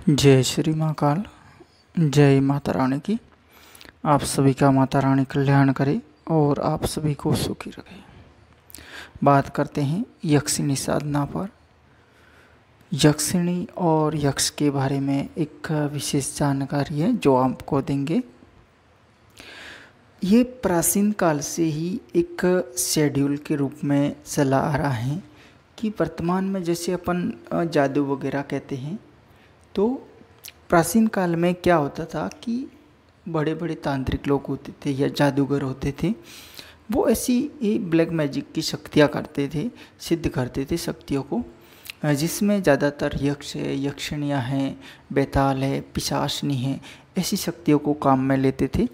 जय श्री महाकाल। जय माता रानी की। आप सभी का माता रानी कल्याण करे और आप सभी को सुखी रखे। बात करते हैं यक्षिणी साधना पर। यक्षिणी और यक्ष के बारे में एक विशेष जानकारी है जो आपको देंगे। ये प्राचीन काल से ही एक शेड्यूल के रूप में चला आ रहा है कि वर्तमान में जैसे अपन जादू वगैरह कहते हैं, तो प्राचीन काल में क्या होता था कि बड़े बड़े तांत्रिक लोग होते थे या जादूगर होते थे, वो ऐसी ब्लैक मैजिक की शक्तियाँ करते थे, सिद्ध करते थे शक्तियों को, जिसमें ज़्यादातर यक्ष है, यक्षिणियाँ हैं, बेताल है, पिशाचनी है, ऐसी शक्तियों को काम में लेते थे।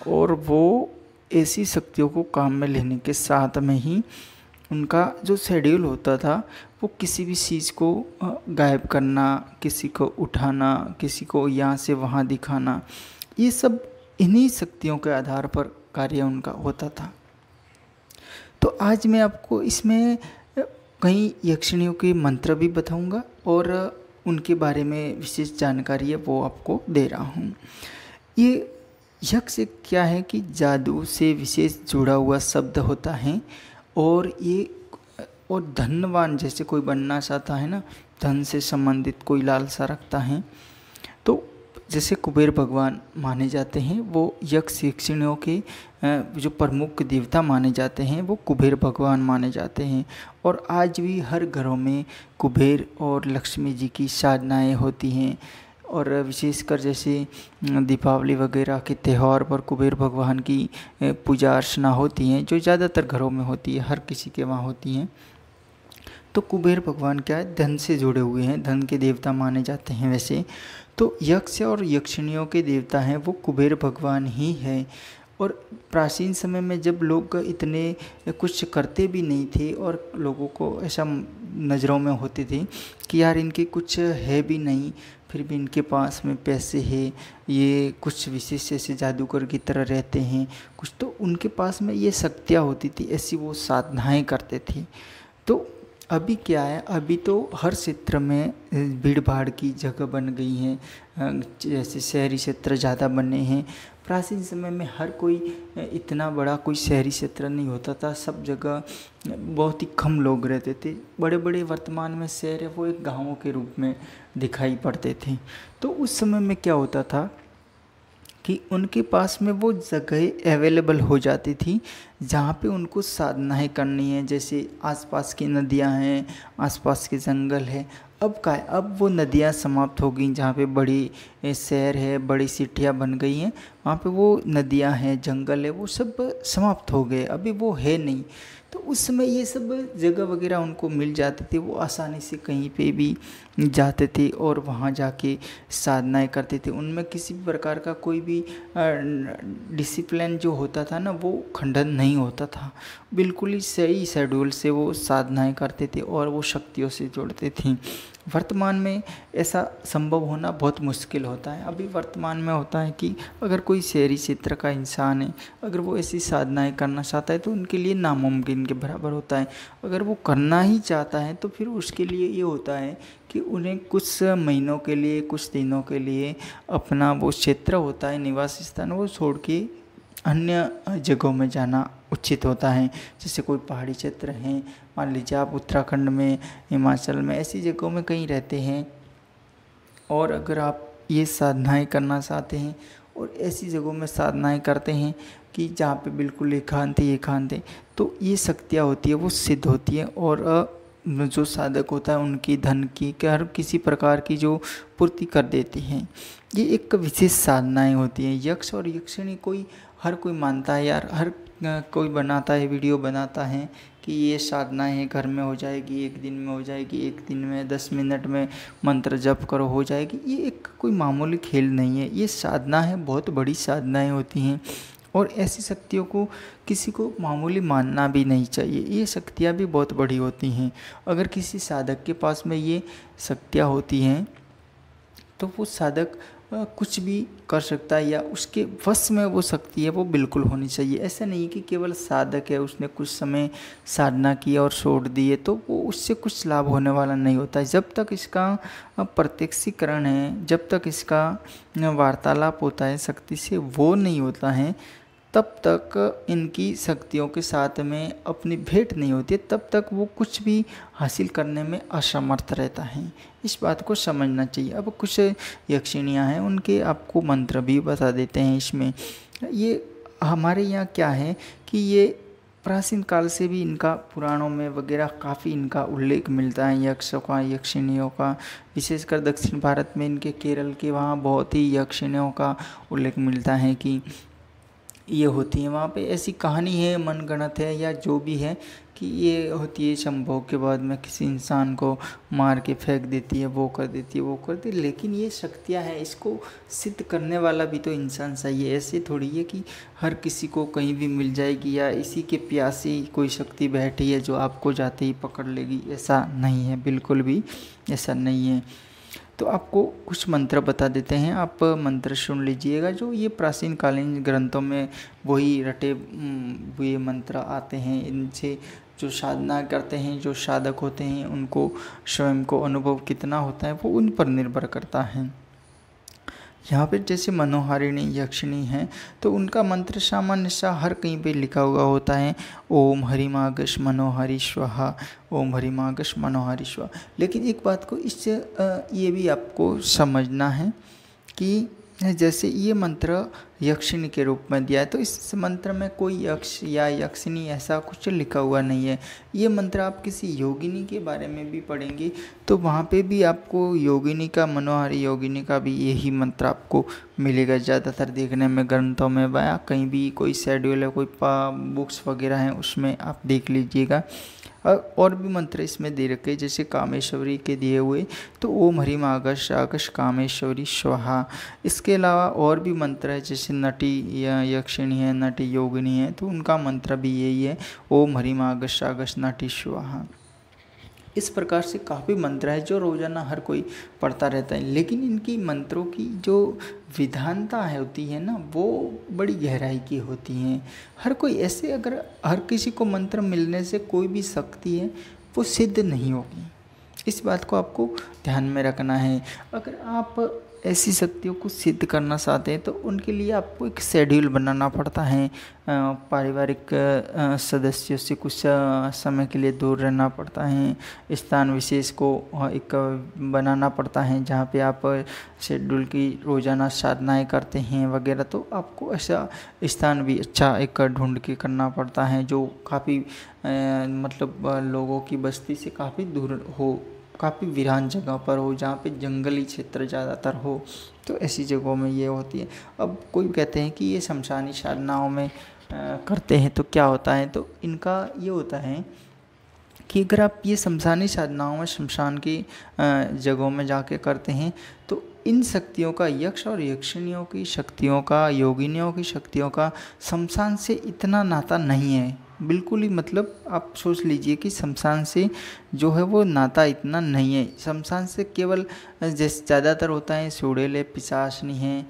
और वो ऐसी शक्तियों को काम में लेने के साथ में ही उनका जो शेड्यूल होता था वो किसी भी चीज़ को गायब करना, किसी को उठाना, किसी को यहाँ से वहाँ दिखाना, ये सब इन्हीं शक्तियों के आधार पर कार्य उनका होता था। तो आज मैं आपको इसमें कई यक्षिणियों के मंत्र भी बताऊंगा और उनके बारे में विशेष जानकारी है वो आपको दे रहा हूँ। ये यक्ष क्या है कि जादू से विशेष जुड़ा हुआ शब्द होता है और धनवान जैसे कोई बनना चाहता है ना, धन से संबंधित कोई लालसा रखता है, तो जैसे कुबेर भगवान माने जाते हैं, वो यक्ष यक्षिणियों के जो प्रमुख देवता माने जाते हैं वो कुबेर भगवान माने जाते हैं। और आज भी हर घरों में कुबेर और लक्ष्मी जी की साधनाएँ होती हैं। और विशेषकर जैसे दीपावली वगैरह के त्यौहार पर कुबेर भगवान की पूजा अर्चना होती हैं, जो ज़्यादातर घरों में होती है, हर किसी के वहाँ होती हैं। तो कुबेर भगवान क्या है, धन से जुड़े हुए हैं, धन के देवता माने जाते हैं। वैसे तो यक्ष और यक्षिणियों के देवता हैं वो कुबेर भगवान ही है। और प्राचीन समय में जब लोग इतने कुछ करते भी नहीं थे और लोगों को ऐसा नज़रों में होते थे कि यार इनके कुछ है भी नहीं, फिर भी इनके पास में पैसे है, ये कुछ विशेष ऐसे जादूगर की तरह रहते हैं कुछ, तो उनके पास में ये शक्तियाँ होती थी, ऐसी वो साधनाएँ करते थे। तो अभी क्या है, अभी तो हर क्षेत्र में भीड़ भाड़ की जगह बन गई हैं, जैसे शहरी क्षेत्र ज़्यादा बने हैं। प्राचीन समय में हर कोई इतना बड़ा कोई शहरी क्षेत्र नहीं होता था, सब जगह बहुत ही कम लोग रहते थे। बड़े बड़े वर्तमान में शहर है वो एक गाँवों के रूप में दिखाई पड़ते थे। तो उस समय में क्या होता था कि उनके पास में वो जगह अवेलेबल हो जाती थी जहाँ पे उनको साधनाएँ करनी है। जैसे आसपास की नदियाँ हैं, आसपास के जंगल है। अब क्या है, अब वो नदियाँ समाप्त हो गई, जहाँ पे बड़ी शहर है, बड़ी सिटियाँ बन गई हैं, वहाँ पे वो नदियाँ हैं, जंगल है, वो सब समाप्त हो गए, अभी वो है नहीं। तो उस समय ये सब जगह वगैरह उनको मिल जाती थी, वो आसानी से कहीं पे भी जाते थे और वहाँ जाके साधनाएँ करते थे। उनमें किसी भी प्रकार का कोई भी डिसिप्लिन जो होता था ना, वो खंडन नहीं होता था। बिल्कुल ही सही शेड्यूल से वो साधनाएँ करते थे और वो शक्तियों से जुड़ते थे। वर्तमान में ऐसा संभव होना बहुत मुश्किल होता है। अभी वर्तमान में होता है कि अगर कोई शहरी क्षेत्र का इंसान है, अगर वो ऐसी साधनाएँ करना चाहता है तो उनके लिए नामुमकिन के बराबर होता है। अगर वो करना ही चाहता है तो फिर उसके लिए ये होता है कि उन्हें कुछ महीनों के लिए, कुछ दिनों के लिए अपना वो क्षेत्र होता है, निवास स्थान, वो छोड़ के अन्य जगहों में जाना उचित होता है। जैसे कोई पहाड़ी क्षेत्र हैं, मान लीजिए आप उत्तराखंड में, हिमाचल में, ऐसी जगहों में कहीं रहते हैं और अगर आप ये साधनाएँ करना चाहते हैं और ऐसी जगहों में साधनाएँ करते हैं कि जहाँ पे बिल्कुल एकांत है, तो ये शक्तियाँ होती है वो सिद्ध होती है और जो साधक होता है उनकी धन की हर किसी प्रकार की जो पूर्ति कर देती हैं। ये एक विशेष साधनाएँ होती हैं। यक्ष और यक्षिणी हर कोई मानता है यार, हर कोई बनाता है, वीडियो बनाता है कि ये साधनाएँ हैं, घर में हो जाएगी, एक दिन में हो जाएगी, एक दिन में 10 मिनट में मंत्र जप करो हो जाएगी। ये एक कोई मामूली खेल नहीं है, ये साधना है, बहुत बड़ी साधनाएँ होती हैं और ऐसी शक्तियों को किसी को मामूली मानना भी नहीं चाहिए। ये शक्तियाँ भी बहुत बड़ी होती हैं। अगर किसी साधक के पास में ये शक्तियाँ होती हैं तो वो साधक कुछ भी कर सकता है या उसके वश में वो शक्ति है वो बिल्कुल होनी चाहिए। ऐसा नहीं कि केवल साधक है, उसने कुछ समय साधना की और छोड़ दिए तो वो उससे कुछ लाभ होने वाला नहीं होता है। जब तक इसका प्रत्यक्षीकरण है, जब तक इसका वार्तालाप होता है शक्ति से, वो नहीं होता है, तब तक इनकी शक्तियों के साथ में अपनी भेंट नहीं होती, तब तक वो कुछ भी हासिल करने में असमर्थ रहता है। इस बात को समझना चाहिए। अब कुछ यक्षिणियाँ हैं, उनके आपको मंत्र भी बता देते हैं इसमें। ये हमारे यहाँ क्या है कि ये प्राचीन काल से भी इनका पुराणों में वगैरह काफ़ी इनका उल्लेख मिलता है, यक्षों का, यक्षिणियों का। विशेषकर दक्षिण भारत में इनके केरल के वहाँ बहुत ही यक्षिणियों का उल्लेख मिलता है कि ये होती है। वहाँ पे ऐसी कहानी है, मनगढ़ंत है या जो भी है, कि ये होती है संभोग के बाद में किसी इंसान को मार के फेंक देती है, वो कर देती है, वो कर देती है। लेकिन ये शक्तियाँ हैं, इसको सिद्ध करने वाला भी तो इंसान चाहिए। ऐसे थोड़ी है कि हर किसी को कहीं भी मिल जाएगी या इसी के प्यासी कोई शक्ति बैठी है जो आपको जाते ही पकड़ लेगी, ऐसा नहीं है, बिल्कुल भी ऐसा नहीं है। तो आपको कुछ मंत्र बता देते हैं, आप मंत्र सुन लीजिएगा। जो ये प्राचीन कालीन ग्रंथों में वही रटे हुए मंत्र आते हैं। इनसे जो साधना करते हैं, जो साधक होते हैं, उनको स्वयं को अनुभव कितना होता है वो उन पर निर्भर करता है। यहाँ पे जैसे मनोहारिणी यक्षिणी हैं तो उनका मंत्र सामान्य सा हर कहीं पे लिखा हुआ होता है, ओम हरिमागश मनोहरि स्वाहा, ओम हरिमागश मनोहरि स्वाहा। लेकिन एक बात को इससे ये भी आपको समझना है कि जैसे ये मंत्र यक्षिणी के रूप में दिया है तो इस मंत्र में कोई यक्ष या यक्षिणी ऐसा कुछ लिखा हुआ नहीं है। ये मंत्र आप किसी योगिनी के बारे में भी पढ़ेंगे तो वहाँ पे भी आपको योगिनी का, मनोहारी योगिनी का भी यही मंत्र आपको मिलेगा ज़्यादातर देखने में ग्रंथों में, या कहीं भी कोई शेड्यूल है, कोई बुक्स वगैरह हैं उसमें आप देख लीजिएगा। और भी मंत्र इसमें दे रखे जैसे कामेश्वरी के दिए हुए तो ओम हरिम आगश आगश कामेश्वरी स्वाहा। इसके अलावा और भी मंत्र है जैसे नटी या यक्षिणी है, नटी योगिनी है तो उनका मंत्र भी यही है, ओम हरिम आगश आगश नटी स्वाहा। इस प्रकार से काफ़ी मंत्र है जो रोज़ाना हर कोई पढ़ता रहता है। लेकिन इनकी मंत्रों की जो विधानता है होती है ना, वो बड़ी गहराई की होती हैं। हर कोई ऐसे, अगर हर किसी को मंत्र मिलने से कोई भी शक्ति है वो सिद्ध नहीं होगी। इस बात को आपको ध्यान में रखना है। अगर आप ऐसी शक्तियों को सिद्ध करना चाहते हैं तो उनके लिए आपको एक शेड्यूल बनाना पड़ता है, पारिवारिक सदस्यों से कुछ समय के लिए दूर रहना पड़ता है, स्थान विशेष को एक बनाना पड़ता है जहाँ पे आप शेड्यूल की रोज़ाना साधनाएँ करते हैं वगैरह। तो आपको ऐसा स्थान भी अच्छा एक ढूंढ के करना पड़ता है जो काफ़ी मतलब लोगों की बस्ती से काफ़ी दूर हो, काफ़ी वीरान जगह पर हो, जहाँ पे जंगली क्षेत्र ज़्यादातर हो, तो ऐसी जगहों में ये होती है। अब कोई कहते हैं कि ये शमशानी साधनाओं में करते हैं तो क्या होता है, तो इनका ये होता है कि अगर आप ये शमशानी साधनाओं में शमशान की जगहों में जाके करते हैं तो इन शक्तियों का, यक्ष और यक्षिणियों की शक्तियों का, योगिनियों की शक्तियों का शमशान से इतना नाता नहीं है, बिल्कुल ही। मतलब आप सोच लीजिए कि शमशान से जो है वो नाता इतना नहीं है। शमशान से केवल जैसे ज़्यादातर होता है चुड़ैल, पिशाचनी हैं,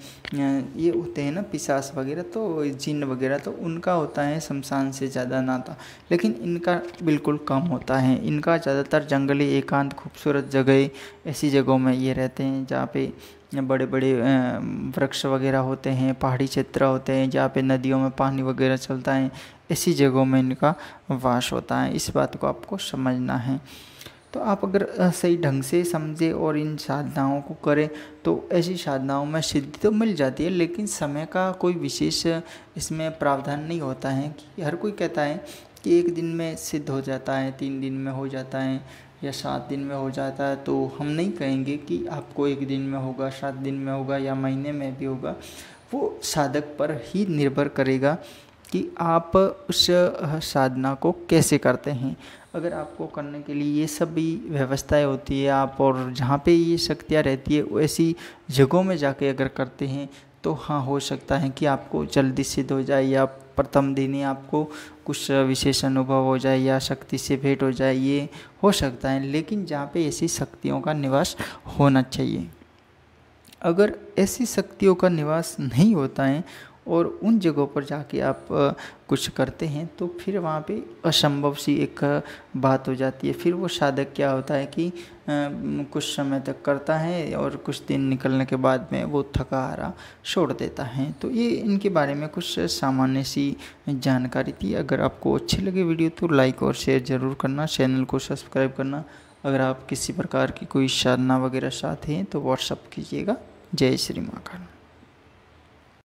ये होते हैं ना पिशाच वगैरह, तो जिन्न वगैरह, तो उनका होता है शमशान से ज़्यादा नाता। लेकिन इनका बिल्कुल कम होता है। इनका ज़्यादातर जंगली एकांत खूबसूरत जगह, ऐसी जगहों में ये रहते हैं जहाँ पे बड़े बड़े वृक्ष वगैरह होते हैं, पहाड़ी क्षेत्र होते हैं जहाँ पे नदियों में पानी वगैरह चलता है, ऐसी जगहों में इनका वास होता है। इस बात को आपको समझना है। तो आप अगर सही ढंग से समझे और इन साधनाओं को करें तो ऐसी साधनाओं में सिद्धि तो मिल जाती है, लेकिन समय का कोई विशेष इसमें प्रावधान नहीं होता है कि हर कोई कहता है कि 1 दिन में सिद्ध हो जाता है, 3 दिन में हो जाता है या 7 दिन में हो जाता है। तो हम नहीं कहेंगे कि आपको 1 दिन में होगा, 7 दिन में होगा या महीने में भी होगा। वो साधक पर ही निर्भर करेगा कि आप उस साधना को कैसे करते हैं। अगर आपको करने के लिए ये सब भी व्यवस्थाएं होती है, आप और जहाँ पे ये शक्तियाँ रहती है ऐसी जगहों में जाके अगर करते हैं तो हाँ, हो सकता है कि आपको जल्दी सिद्ध हो जाए या प्रथम दिन ही आपको कुछ विशेष अनुभव हो जाए या शक्ति से भेंट हो जाए, ये हो सकता है। लेकिन जहाँ पे ऐसी शक्तियों का निवास होना चाहिए। अगर ऐसी शक्तियों का निवास नहीं होता है और उन जगहों पर जाके आप कुछ करते हैं तो फिर वहाँ पे असंभव सी एक बात हो जाती है। फिर वो साधक क्या होता है कि कुछ समय तक करता है और कुछ दिन निकलने के बाद में वो थका हारा छोड़ देता है। तो ये इनके बारे में कुछ सामान्य सी जानकारी थी। अगर आपको अच्छी लगे वीडियो तो लाइक और शेयर ज़रूर करना, चैनल को सब्सक्राइब करना। अगर आप किसी प्रकार की कोई साधना वगैरह चाहते हैं तो व्हाट्सअप कीजिएगा। जय श्री महाकाल।